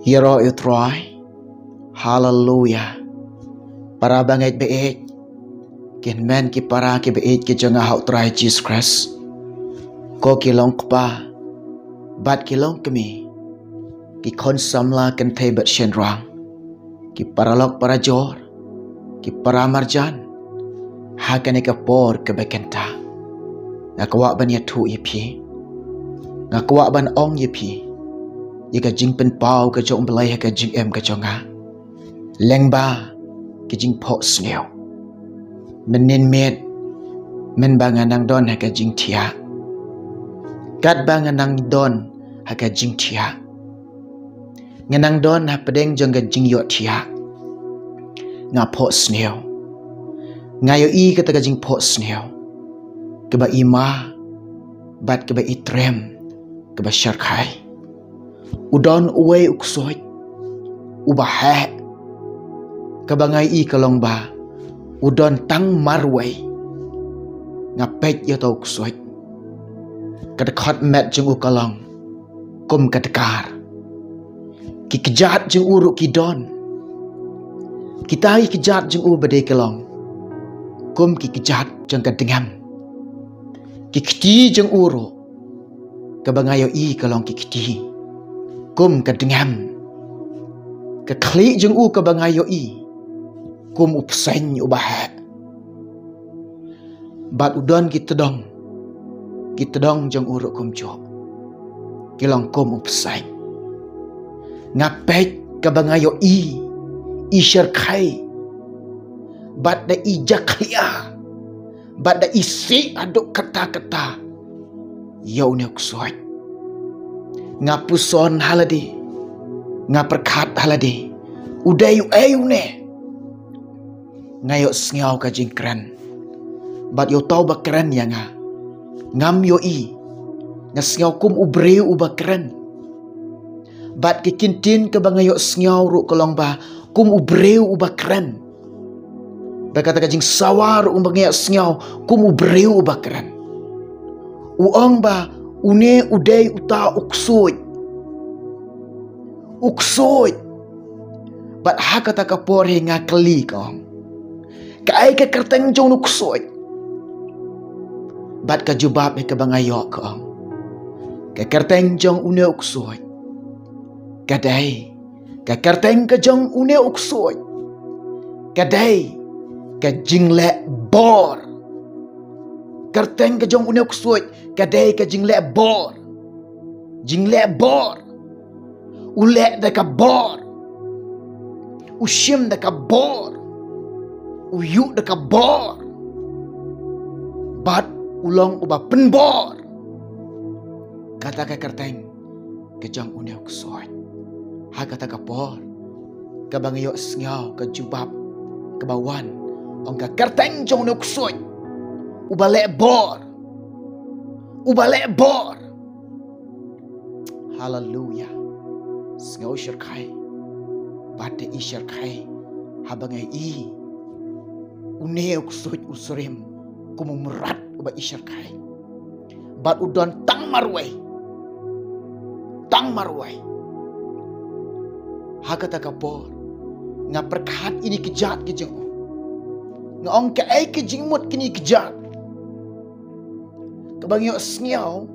Hero Utroy, Hallelujah. Para bangit beik, kin men ki para ki beik ki janga hau try Jesus Christ. Ko ki long kpa, bat ki long kami, ki kon samla kan te bat shen rang, ki paralok para jor, ki para marjan, hakan ka por ke bekenta. Ngakwa ban ya tu yipi, ngakwa ban ong yipi. Jika jing pen pau ke jong belai ke jing em ke jonga leng ba ke jing po sneo menin met men banganang don ha ke jing tia kat banganang don ha ke jing tia nganang don ha pedeng jong ke jing yo tia nga po sneo ngayo I ke ta ke jing po sneo ke ba ima bat ke ba itrem ke ba syarkai udon uwe uksoy ubah kabangai I kalong ba udon tang marway ngapet ya tau uksoy kadekot met jeng ukalong kum kadekar ki kejat jeng uruk kidon kita I kejat jeng u bade kalong kum ki kejat jeng kadengam ki keti jeng uruk kabangai I kalong ki keti kum kadengam ke klik jeng u ke bangayo I kum upsen ubah bat udon kita dong jeng uruk kum jo kilong kum upsen ngapet ke bangayo I syarkai bat da I jaklia bat da isi aduk kata-kata yau ne uksoy ngapuson halade ngaperkat halade udayu ayu ne ngayo sngau ka jingkran bat yo tau bakran ya nga ngam yo I ngasngau kum ubreu ubakran bat ke kintin ke bangayo sngau ru kolong ba kum ubreu ubakran bakata ka jing sawar bangayo sngau kum ubreu ubakran uang ba une udai uta uksoy bat hakata ka pore ngakli kong kai ka kerteng jong uksoy bat ka jubab ke bangayo kong ka kerteng jong une uksoy kadai ka kerteng ka jong une uksoy kadai ka jingle bor kerteng ka jong une uksoy kadai ka jingle bor ulek da ka bor ushim da ka bor uyuk da ka bor bat ulong uba penbor kata ka kerteng ke jong une uksoy ha kata ka bor ka bangayo sngau ka jubab ke bawan ong ka kerteng jong une uksoy ubalek bor hallelujah sngau syarkai bate I syarkai habangai I une uksoy usrem kumumrat uba I syarkai bat udon tang marway hakata ka bor ngaperkat ini kejat ke jeng ngaong ka ai ke jingmut kini kejat kabangyo sngau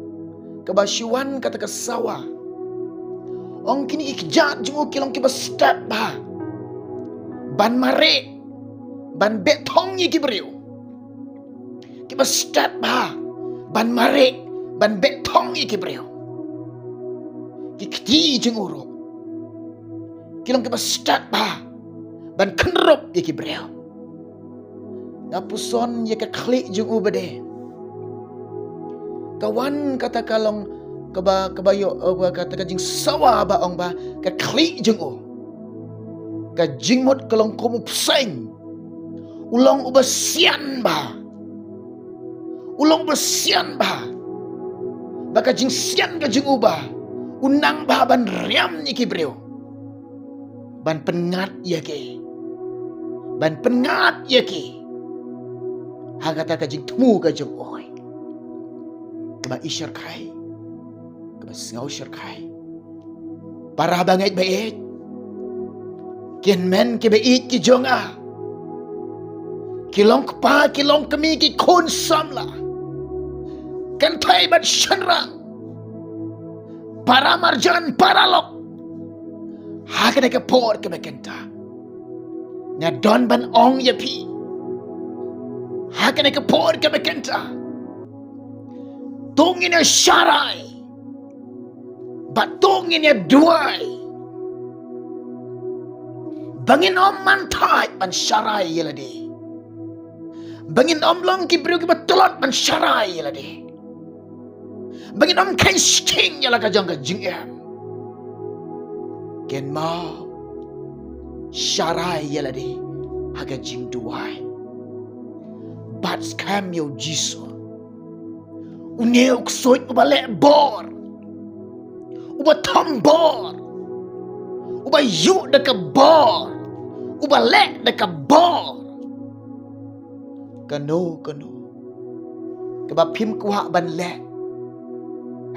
kabasyuan kata ka sawa ong kini ikjat jeng kilong kiba step ba ban mare ban betong yi kibriu kiba step ba ban mare ban betong yi kibriu kikti jeng uro kilong kiba step ba ban kenrop yi kibriu ngapuson ye ka klik jeng ubade kawan kata kalong kebayo kata kajing sawa ba ong ba ka klik jeng o ka jingmot kalong komu pseng ulong ubasian ba baka jing sian ka jing uba unang ba ban riam ni kibreo ban pengat ya ke ha kata ka jing temu ka jeng oi ba isyar kai sngau syarkai para bangit bait kin men ki bait ki jonga kilong pa kilong kami ki kon samla kan thai bat shanra para marjan para lok hakane ka por ke bekenta nya don ban ong ye pi hakane ka por ke bekenta tongin ya sharai batongin ya duai bangin om mantai ban sharai yelade bangin om long ki bru ki batolot ban sharai yelade bangin om kan sking yala ka jang ka jing em ken ma sharai yelade haga jing duai bat scam yo jiso uneu ksoi ubale bor uba tambor uba yu deka bor uba le deka bor kano kaba pim kuha ban le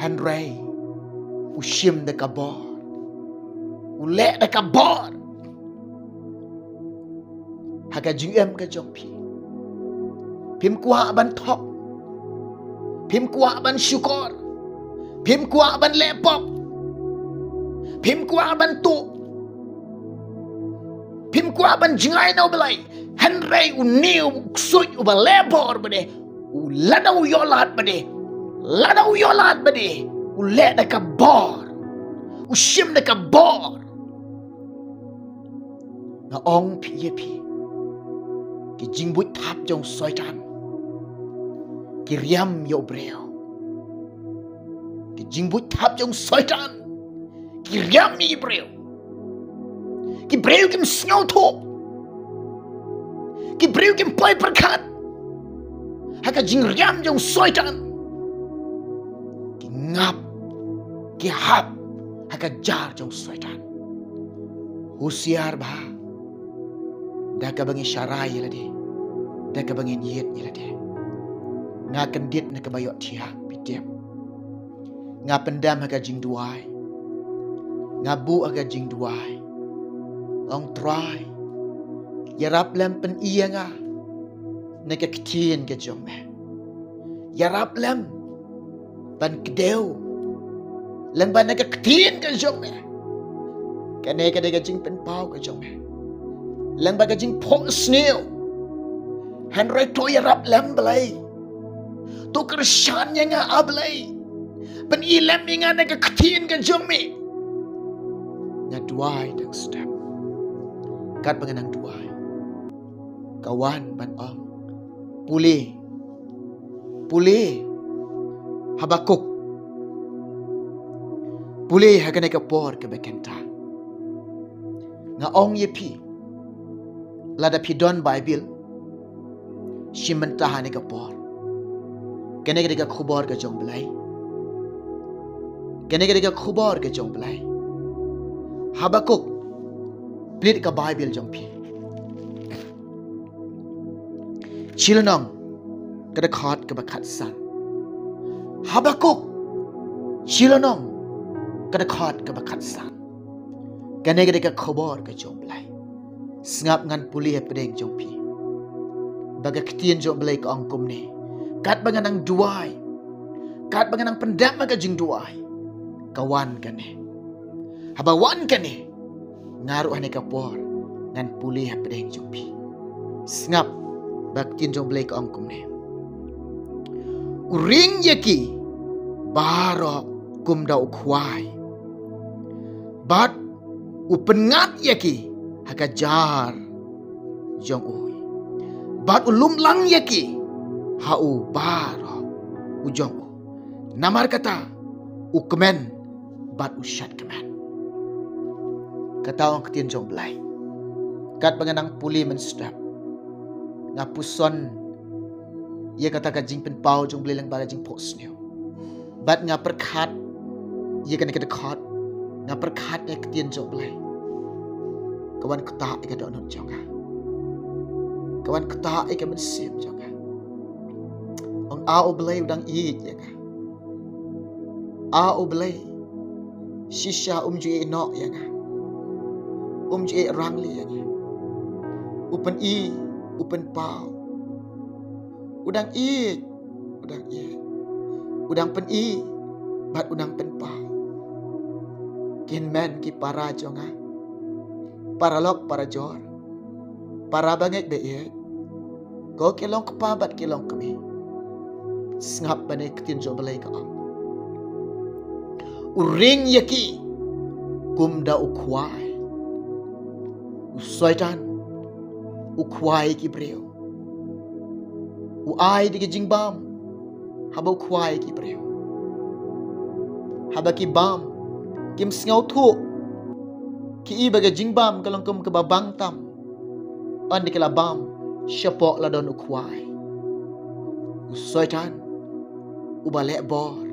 hanrei ushim deka bor ule deka bor haga jingem ka jongpi pim kuha ban thok pim kuha ban syukur pim kuha ban lepop pim kuha ban tu pim kuha ban jingai no belai hanrei uniu ksut uba lebor bade ladau yolat bade ule deka bor ushim deka bor na ong pi ye pi ki jingbut thap jong soitan ki riam yo breo ki jingbut thap jong soitan ki riam mi breo ki breo kim snow top ki breo kim pai perkat haka jing riam jong soitan ki ngap ki hap haka jar jong soitan husiar ba daka bangi syarai yelade daka bangi yet yelade nga kendit na kabayot tiya pitiap nga pendam aga jing duai nga bu aga jing duai ong try yarap lem pen iya nga na kakitien ka jong me yarap lem pan kdeu lem ban na kakitien ka jong me kane ka daga jing pen pau ka jong me lang baga jing po snail hanrei to yarap lem belai to kershan yang ablai pen ilem nga na kakitien ka jong me nga duai dang step kat panganang duai kawan ban ong puli habakuk puli hagane ka por ka bekenta nga ong ye pi lada pi don bible shimanta hane ka por kene ka khubor ka jong blai kene ka khubor ka jong blai habakuk plit ka bible jong pi chilanong kada khat ka bakhat san habakuk chilanong kada khat ka bakhat san kene ka khubor ka jong blai sngap ngan puli pedeng jong pi baga ketien jong blai ka angkum ni kat banganang duai kat banganang pendam ka jing duai kawan kane habawan kane ngaru ane ka por ngan puli pedeng jong pi sngap baktin jong blai ka angkum ni uring yaki baro kum dau khwai bat upengat yaki hakajar jong ui bat ulum lang yaki hau baro ujong u namar kata ukmen bat ushat kemen kata orang ketien jong blai kat banganang puli menstap ngapuson ia kata ka jing pen pau jong blai lang baga jing pos new bat nga perkhat ia kena kata khat nga perkhat ne ketien jong blai kawan kata ika donut jonga kawan kata ika mensip jonga ong ao blai udang i jonga ao blai Shisha jui nok yang jui rang li yang upen i upen pau udang i udang pen i bat udang pen pau kin men ki para jonga para lok para jor para banget be ko kelong kepa bat kelong kami ngap bane ketin jo balai ka uring yaki kumda ukwai usoitan ukwai ki breu uai di jingbam haba ukwai ki breu haba ki bam kim sngau thu ki ibaga jingbam kalong kum ke babang tam an di kala bam syapok la don ukwai usoitan ubalek bor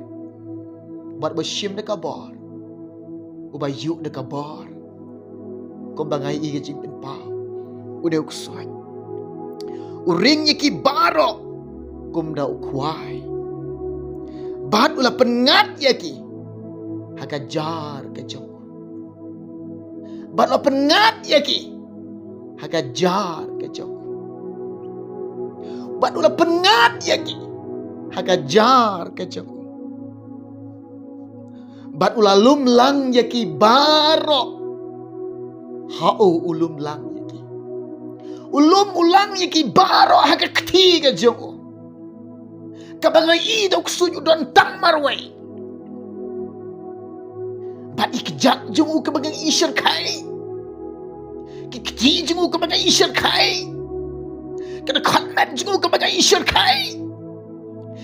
bat bershim dekat bor ubai yuk dekat bor ko bangai i jing pen pau ude uksoi uring yaki barok kumda ukwai bat ula pengat yaki hakajar ke jong bat ula pengat yaki hakajar ke jong bat ula pengat yaki hakajar ke jong bat ulalum lang yaki barok hao ulum lang yaki ulum ulang yaki barok haka ketiga jong kabangai i dok sunyu don tang marwai bat ikjak jong kabangai isyer kai kiti jong kabangai isyer kai kada khatmat jong kabangai isyer kai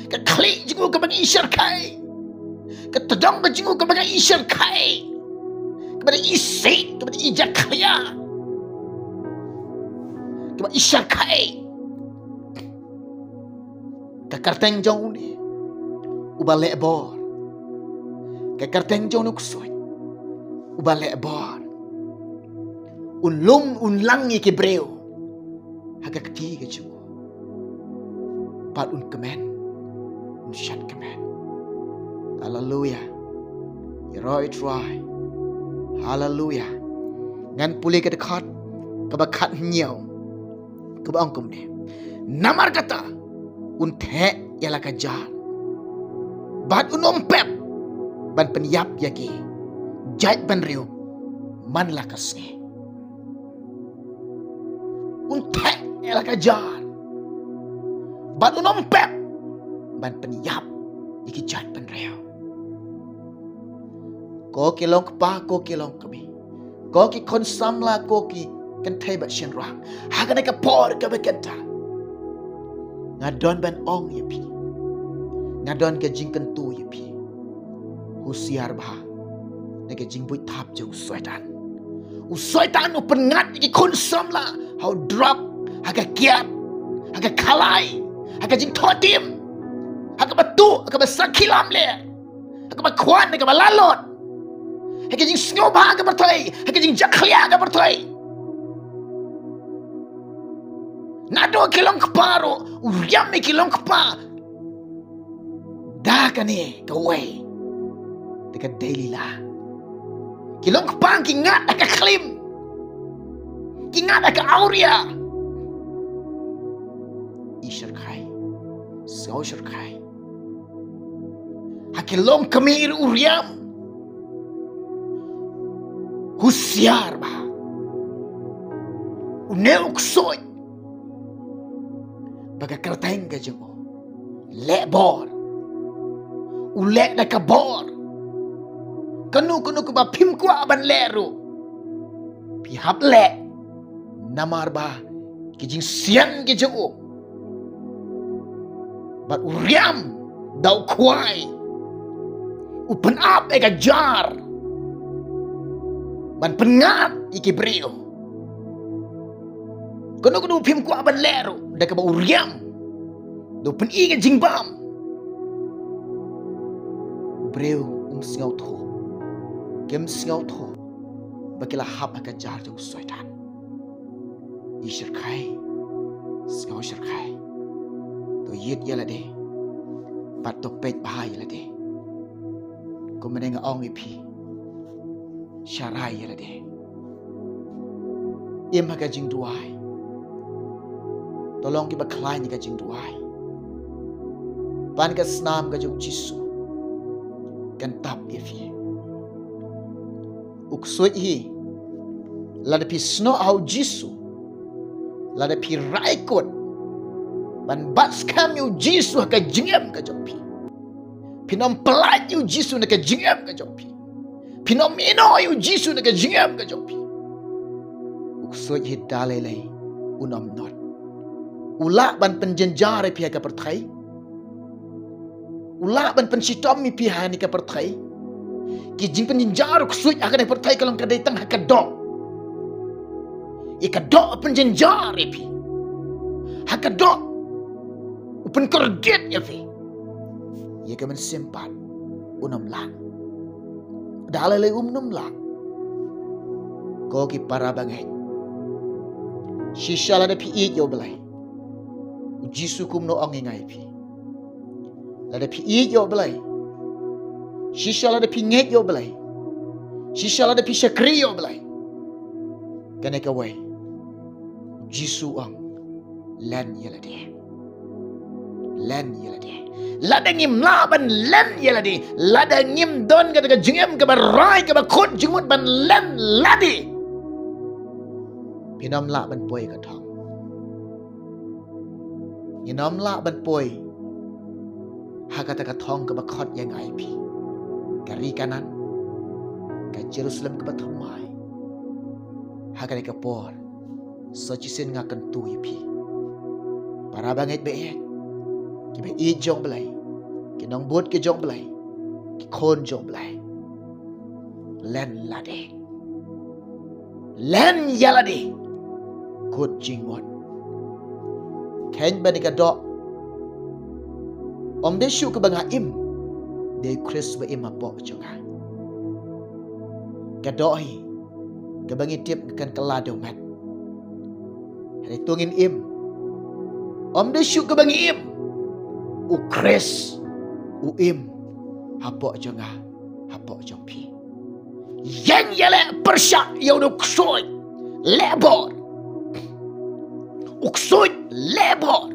ka klik jong kabangai isyer kai ketedang bajingu kepada isyer kai kepada isi kepada ijak kaya kepada isyer kai kakarteng jong ni ubalek bor kakarteng jong nuk soy ubalek bor unlum unlangi ke breu haga ketiga jong pat un kemen un shat kemen. Hallelujah. Yeroi try. Hallelujah. Ngan pulih ke dekat kebakat nyau kebangkum ni. Namar kata unte ialah kajar. Bat unompep ban penyap yaki. Jait ban riu man lah kasne. Unte ialah kajar. Bat unompep ban penyap yaki jait ban riu. Ko kilong kepa, ko kilong kami. Ko ki konsamla, ko ki kentay bat syen rang. Hagan ka por ka bekenta. Ngadon ban ong yepi. Ngadon ka jing kentu yepi. Husiar bah. Nega jing buit tap je usoitan. Usoitan upengat ki konsamla. How drop, haga kiat, haga kalai, haga jing totim. Haga batu, haga basakilam le. Haga bakwan, haga balalot. Haka jing sngoba ka bertoy, haka jing jaklia ka bertoy. Nado kilong keparo, uriam kilong kepa. Dah kani kawai. Dekat daily lah. Kilong kepa kingat ka klim. Kingat ka auria. Isyer kai. Sao isyer kai. Hakilong kami uriam. Husiar bah. Unel uksoy. Baga kerteng ka jemo. Lek bor. Ulek na ka bor. Kanu ka ba pim kwa ban leru. Pihap lek. Namar bah. Kijing siang ka jemo. Bat uriam. Daw kway. Open up ka jar. Ban pengat iki breu. Kono pim ku aban leru da ka ba uriam. Do pen iga jingbam. Breu sngau tho. Kem sngau tho. Bakila hap ka jar jo soitan. Isyer kai. Sngau isyer kai. To yit yala de. Pat to pet bahai la de. Ko menenga ong ipi. Syarai ya lade. Im ha ka jing duai. Tolong ki baklai ni ka jing duai. Pan ka snam ka jong Jisu. Kan tap ye fi. Uksoi hi. Lada pi sno au Jisu. Lada pi raikot. Ban bats kam yu Jisu ka jingem ka jong pi. Pinom pelat yu Jisu na ka jingem ka jong pi. Pinom ino yu Jisu na ka jingem ka jong pi. Uksoi hi dalelai unom not. Ula ban penjenjare pihak ka perthai. Ula ban pensitom mi pihak ni ka perthai. Ki jing penjenjar uksoi akan perthai kalau ka datang ha ka dok. Ika dok penjenjare pi. Ha ka dok. Upen kerget ya fi. Ia ka mensimpan unom lang. Dalai unom lang. Ko ki para bangai. Shisha la da pi eat yo belai. Jisu kum no ong ngai pi. La da pi eat yo belai. Shisha la da pi nget yo belai. Shisha la da pi shakri yo belai. Kana ka wai. Jisu ong lan ya la de. Lan ya la de. Lada ngim laban lan ya la de. Lada ngim don ka ka jingem ka barai ka ba khot jingmut ban lan ladi. Pinom la ban poi ka thong. Pinom la ban poi. Hakata ka thong ka ba khot yang ai pi. Kari kanan. Ka Jerusalem ka ba thamai. Hakata ka por. So chisin nga kan tu pi. Para banget be. Ki be i jong blai. Ki nong bot ki jong blai. Ki khon jong blai. Len lade. Len yalade. Kut jingwon. Ken bani ka do. Om de shu ka banga im. De Chris ba im apo jonga. Ka do hi. Ka bangi tip kan kelado mat. Hari tungin im. Om de shu ka bangi im. U Chris. U im. Apo jonga. Apo jompi. Yang yale persyak yauduk soy. Lebor. Uksoi lebor.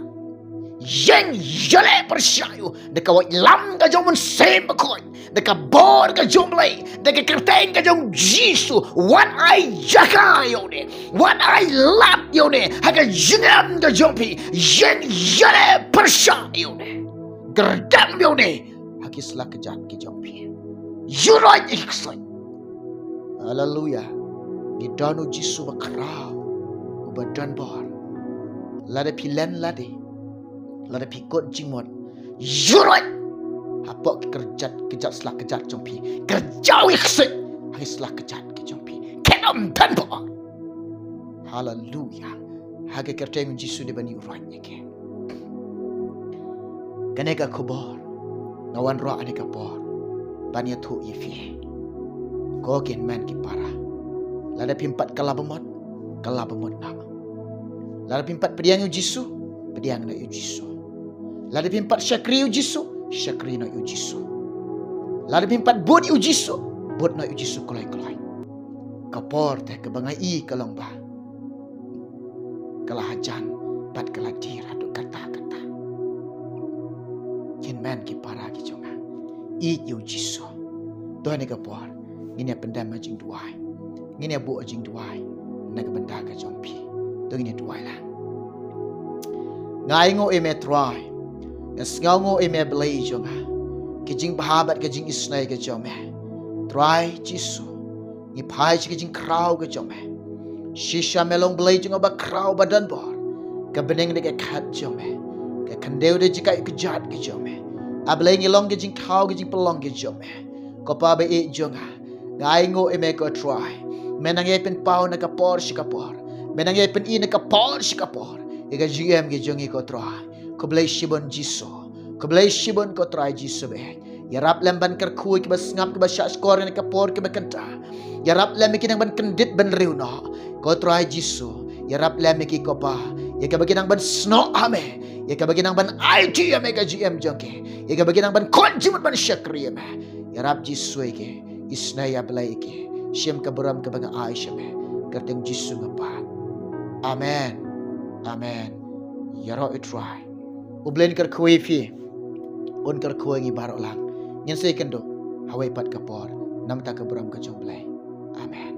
Yang yale persyayu. Deka wak lam ka jom sem bakoi. Deka bor ka jom lay. Deka kerteng ka jom Jisu. What I jaka yone. What I lap yone. Haka jengam ka jompi. Yang yale persyayu ne. Gerdam yone. Haki selak kejat ke jompi. Yurai iksoi. Haleluya. Gidanu Jisu bakrau. Ubadan bor. Lada pi len lade. Lada pi kot jingmon. Yurai. Hapok kejat selak kejat jompi. Kerjawi kesik. Hai selak kejat ke jompi. Kenam dan bor. Haleluya. Haga kerteng Jisu di bani uranya ke. Kaneka kubor. Ngawan roh aneka bor. Bani tu ifi. Kokin man ki para. Lada pimpat kalabemot. Kalabemot nak. Lada pimpat pediang yu Jisu. Pediang na yu Jisu. Lada pimpat syakri yu Jisu. Syakri na yu Jisu. Lada pimpat bud yu Jisu. Bud na yu Jisu kolai-kolai. Kapor teh kebangai i kalong ba. Kalahajan. Pat kaladir aduk kata-kata. Kin man ki para ki jonga. I yu Jisu. Tuhan ni kapor. Ini pendam jing duai. Ini bu jing duai. Nak benda ka jompi. Tuh ini duai lah. Ngai ngo eme try. Ngas ngo eme belai jonga. Kijing bahabat kijing isnai ke jome. Try Jisu. Ni pai kijing krau ke jome. Shisha melong belai jonga ba krau badan bor. Ka beneng de ke kat jome. Ka kandeu de jika kejat ke jome. Ablai ngilong kijing kau kijing pelong ke jome. Ko pa be e jonga. Ngai ngo eme ko try. Menang pen pau na kapor si kapor. Menang pen i na kapor si kapor. Ika GM ke jongi ko try. Ko belai shibon Jisu. Ko belai shibon ko try Jisu be. Yarap lemban kerkui ke bas ngap ke bas skor na kapor ke bekenta. Yarap lem ki nang ban kendit ban riuna. Ko try Jisu. Yarap lem ki ko pa. Ya ka bagi nang ban sno ame. Ya ka bagi nang ban IT ame ka GM jongi. Ya ka bagi nang ban konjimut ban syakri ame. Yarap Jisu ke. Isnaya belai ke. Siem ka beram ka banga ai shame. Kerteng Jisu ngapa. Amen. Amen. Yaro itrai. Ublen ker kuwi fi. Un ker kuwi ngi barok lang. Nyen sei kendo. Hawai pat kapor. Nam ta ka beram ka jomblai. Amen.